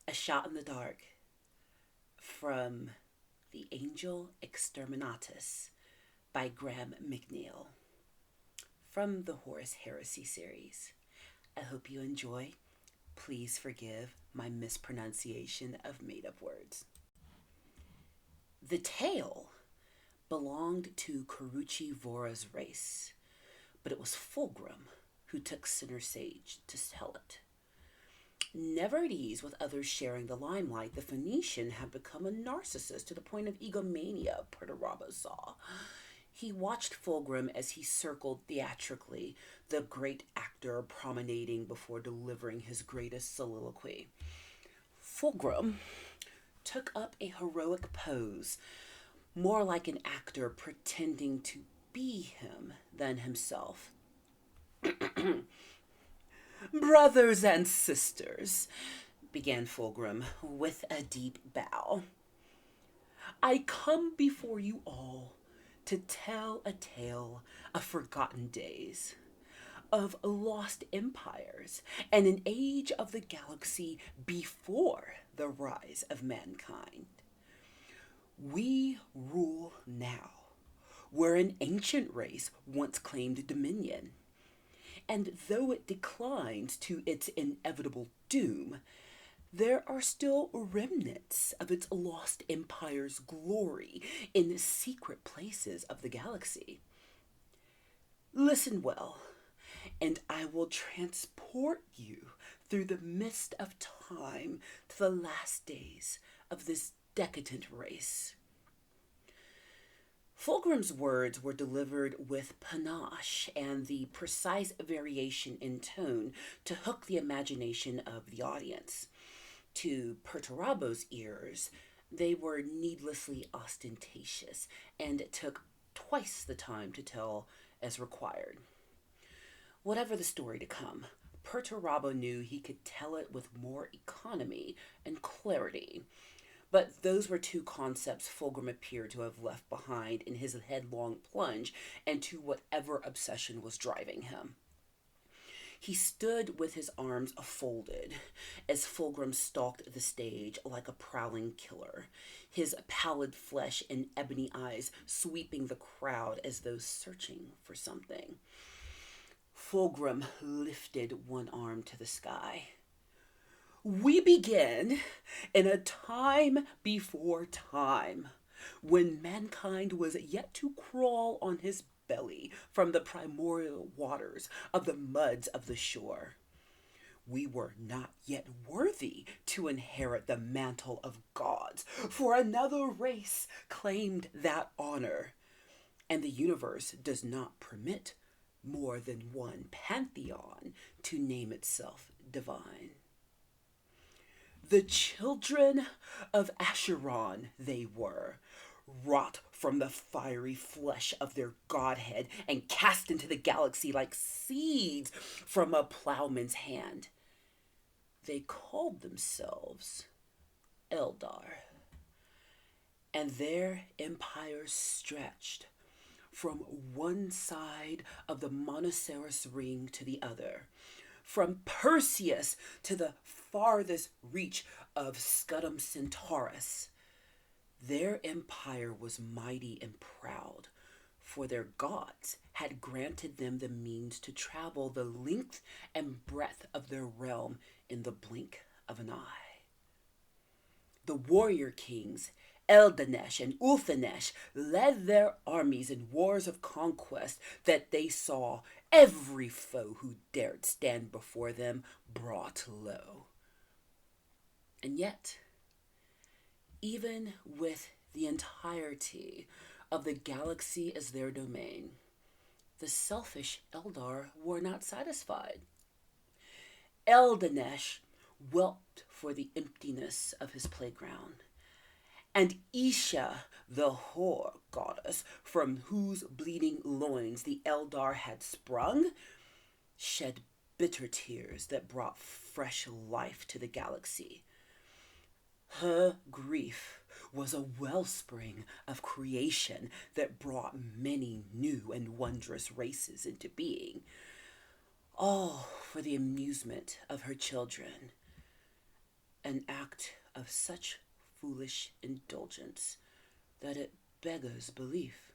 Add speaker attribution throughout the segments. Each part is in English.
Speaker 1: A Shot in the Dark from The Angel Exterminatus by Graham McNeil from the Horus Heresy series. I hope you enjoy. Please forgive my mispronunciation of made up words. The tale belonged to Karuchi Vora's race, but it was Fulgrim who took center stage to tell it. Never at ease with others sharing the limelight, the Phoenician had become a narcissist to the point of egomania, Perturabo saw. He watched Fulgrim as he circled theatrically, the great actor promenading before delivering his greatest soliloquy. Fulgrim took up a heroic pose, more like an actor pretending to be him than himself. Brothers and sisters, began Fulgrim with a deep bow, I come before you all to tell a tale of forgotten days, of lost empires, and an age of the galaxy before the rise of mankind. We rule now, where an ancient race once claimed dominion. And though it declines to its inevitable doom, there are still remnants of its lost empire's glory in secret places of the galaxy. Listen well, and I will transport you through the mist of time to the last days of this decadent race. Fulgrim's words were delivered with panache and the precise variation in tone to hook the imagination of the audience. To Perturabo's ears, they were needlessly ostentatious and took twice the time to tell as required. Whatever the story to come, Perturabo knew he could tell it with more economy and clarity. But those were two concepts Fulgrim appeared to have left behind in his headlong plunge into whatever obsession was driving him. He stood with his arms folded as Fulgrim stalked the stage like a prowling killer, his pallid flesh and ebony eyes sweeping the crowd as though searching for something. Fulgrim lifted one arm to the sky. We begin in a time before time, when mankind was yet to crawl on his belly from the primordial waters of the muds of the shore. We were not yet worthy to inherit the mantle of gods, for another race claimed that honor, and the universe does not permit more than one pantheon to name itself divine. The children of Acheron they were, wrought from the fiery flesh of their godhead and cast into the galaxy like seeds from a plowman's hand. They called themselves Eldar, and their empires stretched from one side of the Monoceros ring to the other, from Perseus to the farthest reach of Scutum Centaurus. Their empire was mighty and proud, for their gods had granted them the means to travel the length and breadth of their realm in the blink of an eye. The warrior kings Eldanesh and Ulthanesh led their armies in wars of conquest that they saw every foe who dared stand before them brought low. And yet, even with the entirety of the galaxy as their domain, the selfish Eldar were not satisfied. Eldanesh wept for the emptiness of his playground, and Isha, the whore goddess from whose bleeding loins the Eldar had sprung, shed bitter tears that brought fresh life to the galaxy. Her grief was a wellspring of creation that brought many new and wondrous races into being, all for the amusement of her children. an act of such foolish indulgence that it beggars belief.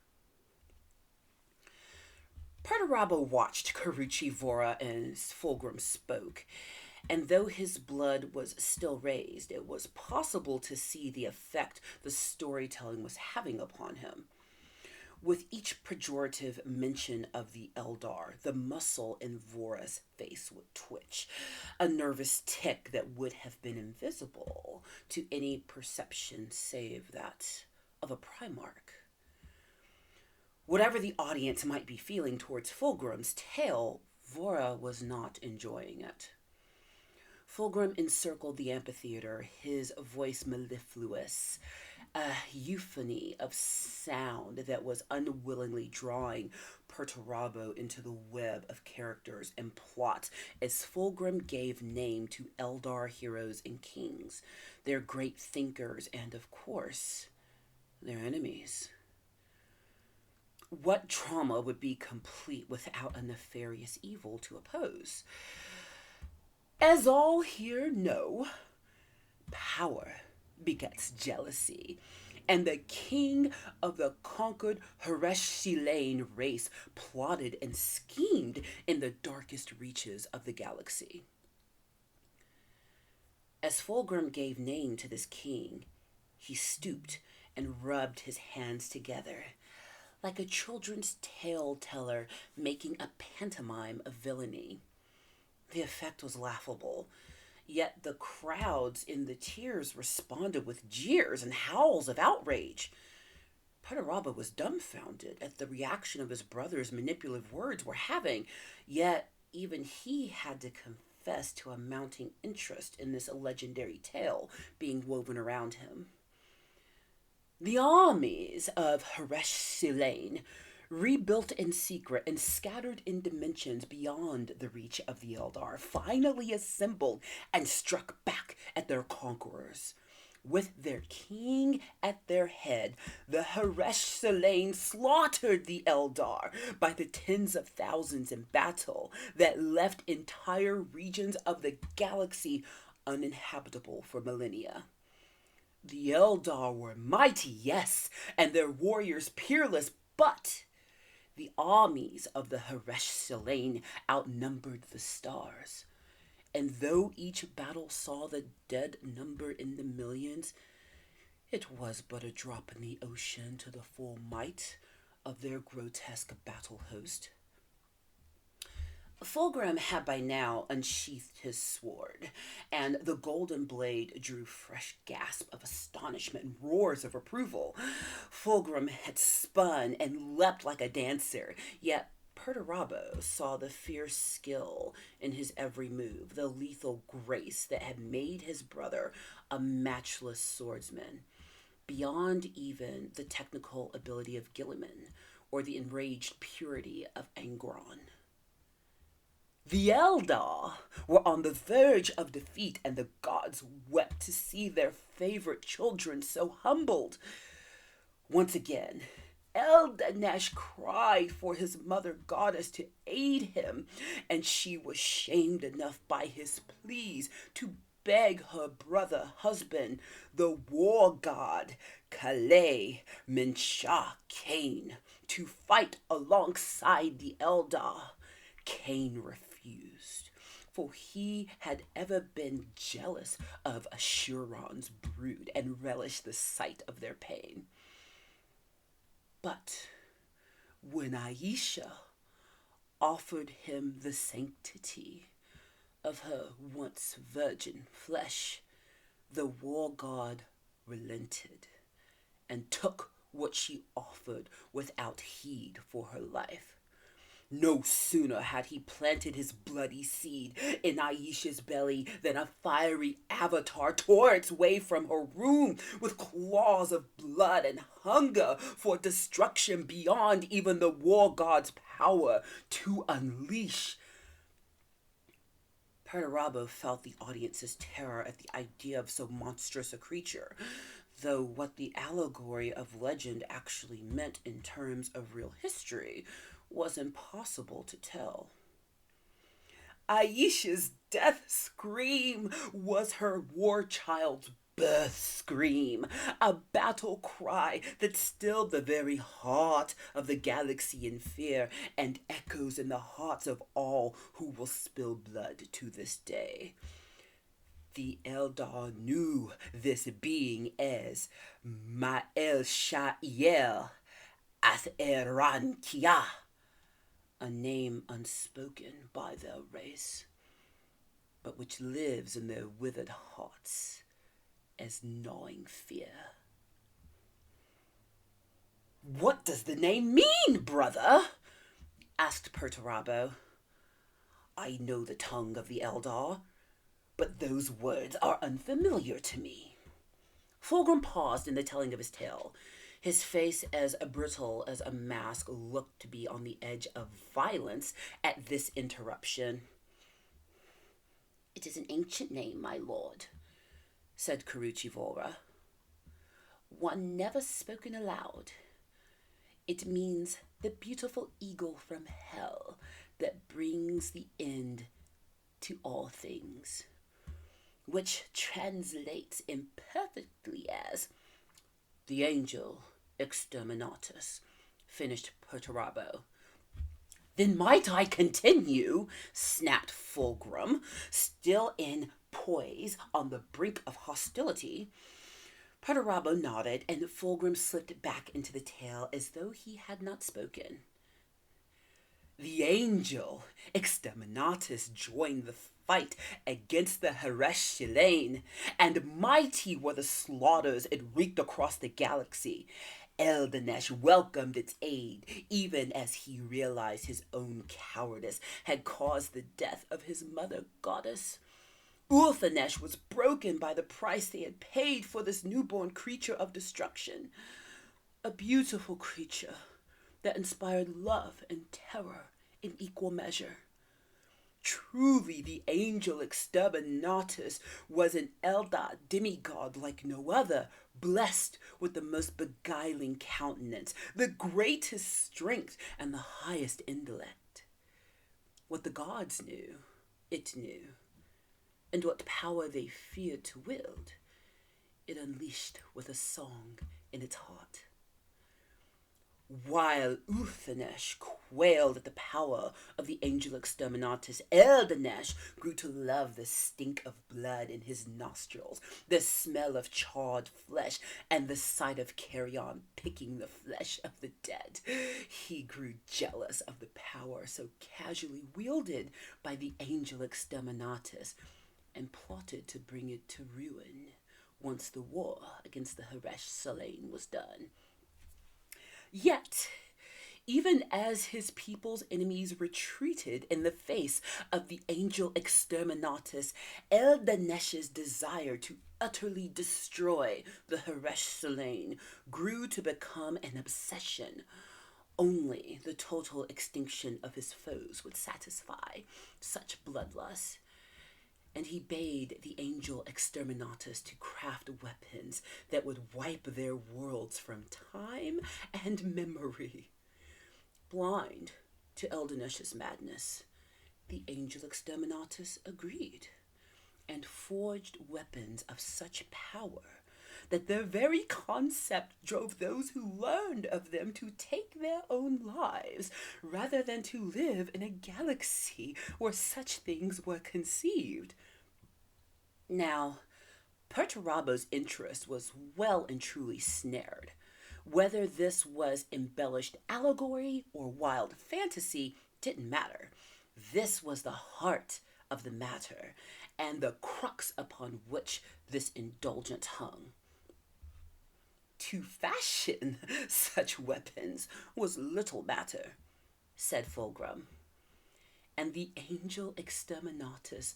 Speaker 1: Perturabo watched Carucci, Vora, and Fulgrim spoke, and though his blood was still raised, it was possible to see the effect the storytelling was having upon him. With each pejorative mention of the Eldar, the muscle in Vora's face would twitch, a nervous tic that would have been invisible to any perception save that of a Primarch. Whatever the audience might be feeling towards Fulgrim's tale, Vora was not enjoying it. Fulgrim encircled the amphitheater, his voice mellifluous, a euphony of sound that was unwillingly drawing Perturabo into the web of characters and plot as Fulgrim gave name to Eldar heroes and kings, their great thinkers, and, of course, their enemies. What drama would be complete without a nefarious evil to oppose? As all here know, power begets jealousy, and the king of the conquered Heresh-Silane race plotted and schemed in the darkest reaches of the galaxy. As Fulgrim gave name to this king, he stooped and rubbed his hands together, like a children's tale teller making a pantomime of villainy. The effect was laughable, yet the crowds in the tiers responded with jeers and howls of outrage. Perturabo was dumbfounded at the reaction of his brother's manipulative words were having, yet even he had to confess to a mounting interest in this legendary tale being woven around him. The armies of Heresh-Silane, rebuilt in secret and scattered in dimensions beyond the reach of the Eldar, finally assembled and struck back at their conquerors. With their king at their head, the Heresh-Silane slaughtered the Eldar by the tens of thousands in battle that left entire regions of the galaxy uninhabitable for millennia. The Eldar were mighty, yes, and their warriors peerless, but the armies of the Heresh-Silane outnumbered the stars. And though each battle saw the dead number in the millions, it was but a drop in the ocean to the full might of their grotesque battle host. Fulgrim had by now unsheathed his sword, and the golden blade drew fresh gasps of astonishment and roars of approval. Fulgrim had spun and leapt like a dancer, yet Perturabo saw the fierce skill in his every move, the lethal grace that had made his brother a matchless swordsman, beyond even the technical ability of Gilliman or the enraged purity of Angron. The Eldar were on the verge of defeat, and the gods wept to see their favorite children so humbled. Once again, Eldanesh cried for his mother goddess to aid him, and she was shamed enough by his pleas to beg her brother husband, the war god Kalei Menshah Cain, to fight alongside the Eldar. Cain refused, for he had ever been jealous of Ashuron's brood and relished the sight of their pain. But when Aisha offered him the sanctity of her once virgin flesh, the war god relented and took what she offered without heed for her life. No sooner had he planted his bloody seed in Aisha's belly than a fiery avatar tore its way from her womb with claws of blood and hunger for destruction beyond even the war god's power to unleash. Perturabo felt the audience's terror at the idea of so monstrous a creature, though what the allegory of legend actually meant in terms of real history was impossible to tell. Aisha's death scream was her war child's birth scream, a battle cry that stilled the very heart of the galaxy in fear and echoes in the hearts of all who will spill blood to this day. The Eldar knew this being as Ma'el Sha'iel Ath-Eran Kia, a name unspoken by their race, but which lives in their withered hearts as gnawing fear. "What does the name mean, brother?" asked Perturabo. "I know the tongue of the Eldar, but those words are unfamiliar to me." Fulgrim paused in the telling of his tale. His face, as brittle as a mask, looked to be on the edge of violence at this interruption. "It is an ancient name, my lord," said Karuchivora. "One never spoken aloud. It means the beautiful eagle from hell that brings the end to all things, which translates imperfectly as the angel Exterminatus," finished Perturabo. "Then might I continue?" snapped Fulgrim, still in poise on the brink of hostility. Perturabo nodded, and Fulgrim slipped back into the tale as though he had not spoken. "The angel Exterminatus joined the fight against the Haresh Shilane, and mighty were the slaughters it wreaked across the galaxy. Eldanesh welcomed its aid, even as he realized his own cowardice had caused the death of his mother goddess. Ulthanesh was broken by the price they had paid for this newborn creature of destruction, a beautiful creature that inspired love and terror in equal measure. Truly, the angel Exterminatus was an Eldar demigod like no other, blessed with the most beguiling countenance, the greatest strength, and the highest intellect. What the gods knew, it knew, and what power they feared to wield, it unleashed with a song in its heart. While Ulthanesh quailed at the power of the angel Exterminatus, Eldanesh grew to love the stink of blood in his nostrils, the smell of charred flesh, and the sight of carrion picking the flesh of the dead. He grew jealous of the power so casually wielded by the angel Exterminatus, and plotted to bring it to ruin once the war against the Haresh Shilane was done. Yet, even as his people's enemies retreated in the face of the angel Exterminatus, Eldanesh's desire to utterly destroy the Haresh Shilane grew to become an obsession. Only the total extinction of his foes would satisfy such bloodlust. And he bade the angel Exterminatus to craft weapons that would wipe their worlds from time and memory. Blind to Eldanesh's madness, the angel Exterminatus agreed, and forged weapons of such power that their very concept drove those who learned of them to take their own lives, rather than to live in a galaxy where such things were conceived. Now, Perturabo's interest was well and truly snared. Whether this was embellished allegory or wild fantasy didn't matter. This was the heart of the matter, and the crux upon which this indulgence hung. To fashion such weapons was little matter, said Fulgrim, and the angel Exterminatus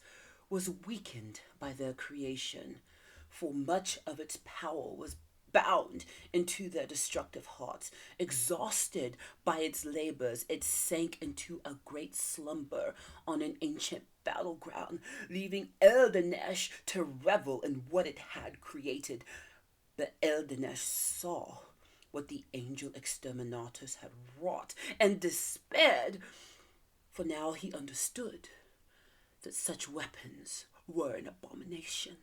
Speaker 1: was weakened by their creation, for much of its power was bound into their destructive hearts. Exhausted by its labors, it sank into a great slumber on an ancient battleground, leaving Eldanesh to revel in what it had created. But Eldanesh saw what the angel Exterminatus had wrought and despaired, for now he understood. that such weapons were an abomination.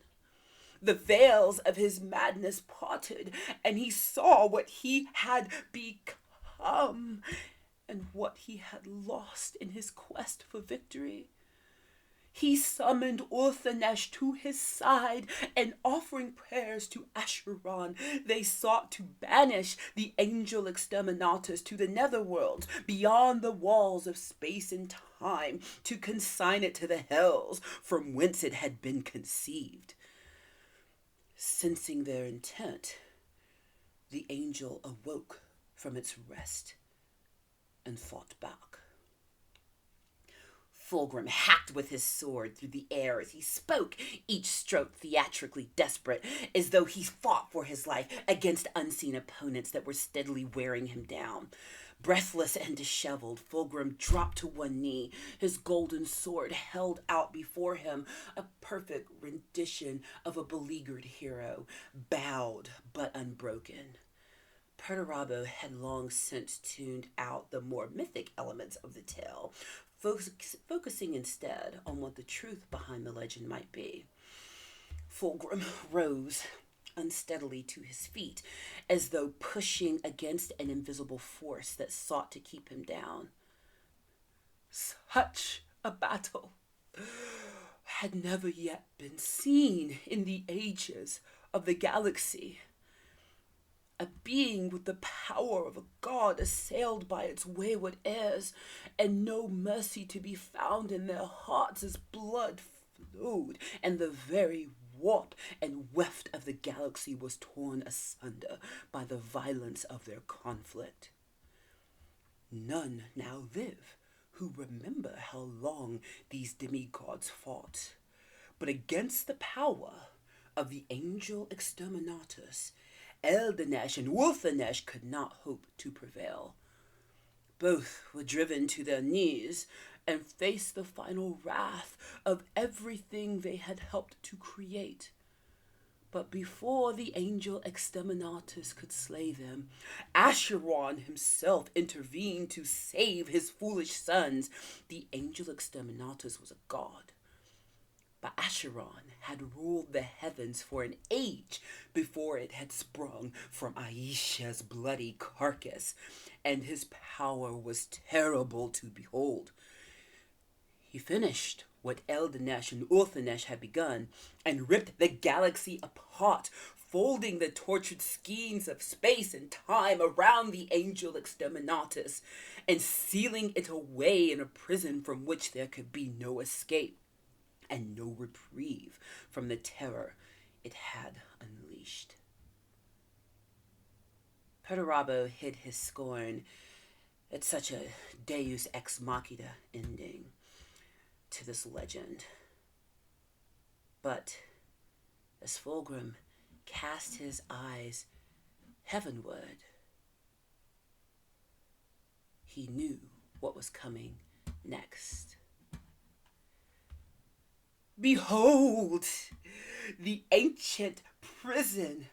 Speaker 1: The veils of his madness parted, and he saw what he had become and what he had lost in his quest for victory. He summoned Ulthanesh to his side, and offering prayers to Acheron, they sought to banish the angel Exterminatus to the netherworld, beyond the walls of space and time, to consign it to the hells from whence it had been conceived. Sensing their intent, the angel awoke from its rest and fought back. Fulgrim hacked with his sword through the air as he spoke, each stroke theatrically desperate, as though he fought for his life against unseen opponents that were steadily wearing him down. Breathless and disheveled, Fulgrim dropped to one knee, his golden sword held out before him, a perfect rendition of a beleaguered hero, bowed but unbroken. Perturabo had long since tuned out the more mythic elements of the tale, focusing instead on what the truth behind the legend might be. Fulgrim rose unsteadily to his feet, as though pushing against an invisible force that sought to keep him down. Such a battle had never yet been seen in the ages of the galaxy. A being with the power of a god assailed by its wayward heirs, and no mercy to be found in their hearts as blood flowed, and the very warp and weft of the galaxy was torn asunder by the violence of their conflict. None now live who remember how long these demigods fought, but against the power of the angel Exterminatus, Eldenesh and Ulthanesh could not hope to prevail. Both were driven to their knees and faced the final wrath of everything they had helped to create. But before the angel Exterminatus could slay them, Acheron himself intervened to save his foolish sons. The angel Exterminatus was a god, but Acheron had ruled the heavens for an age before it had sprung from Aisha's bloody carcass, and his power was terrible to behold. He finished what Eldenesh and Ulthanesh had begun, and ripped the galaxy apart, folding the tortured skeins of space and time around the angel Exterminatus, and sealing it away in a prison from which there could be no escape and no reprieve from the terror it had unleashed. Perturabo hid his scorn at such a deus ex machina ending to this legend. But as Fulgrim cast his eyes heavenward, he knew what was coming next. Behold, the ancient prison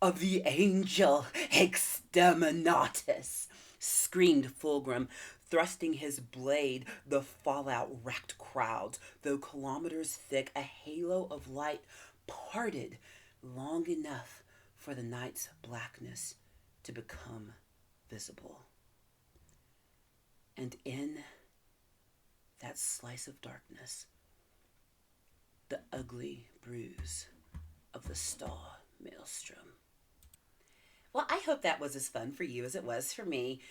Speaker 1: of the angel Exterminatus, screamed Fulgrim, thrusting his blade the fallout-wrecked crowds, though kilometers thick, a halo of light parted long enough for the night's blackness to become visible. And in that slice of darkness, the ugly bruise of the star maelstrom. Well, I hope that was as fun for you as it was for me.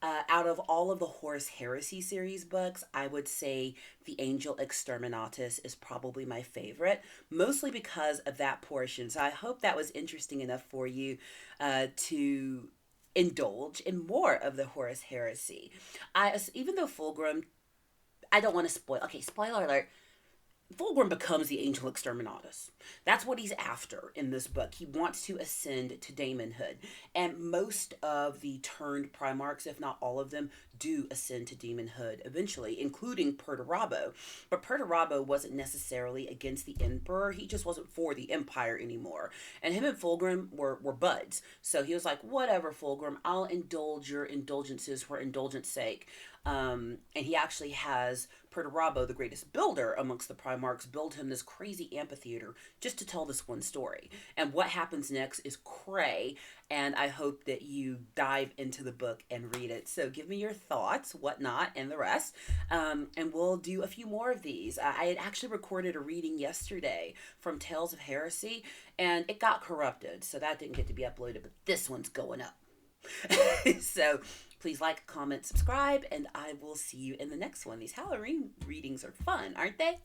Speaker 1: Out of all of the Horus Heresy series books, I would say The Angel Exterminatus is probably my favorite, mostly because of that portion. So I hope that was interesting enough for you to indulge in more of the Horus Heresy. Even though Fulgrim, I don't want to spoil. Okay, spoiler alert. Fulgrim becomes the Angel Exterminatus. That's what he's after in this book. He wants to ascend to daemonhood. And most of the turned Primarchs, if not all of them, do ascend to demonhood eventually, including Perturabo. But Perturabo wasn't necessarily against the Emperor, he just wasn't for the Empire anymore. And him and Fulgrim were buds. So he was like, whatever, Fulgrim, I'll indulge your indulgences for indulgence sake. And he actually has Perturabo, the greatest builder amongst the Primarchs, build him this crazy amphitheater just to tell this one story. And what happens next is cray, and I hope that you dive into the book and read it. So give me your thoughts, whatnot, and the rest. And we'll do a few more of these. I had actually recorded a reading yesterday from Tales of Heresy, and it got corrupted, so that didn't get to be uploaded, but this one's going up. So please like, comment, subscribe, and I will see you in the next one. These Halloween readings are fun, aren't they?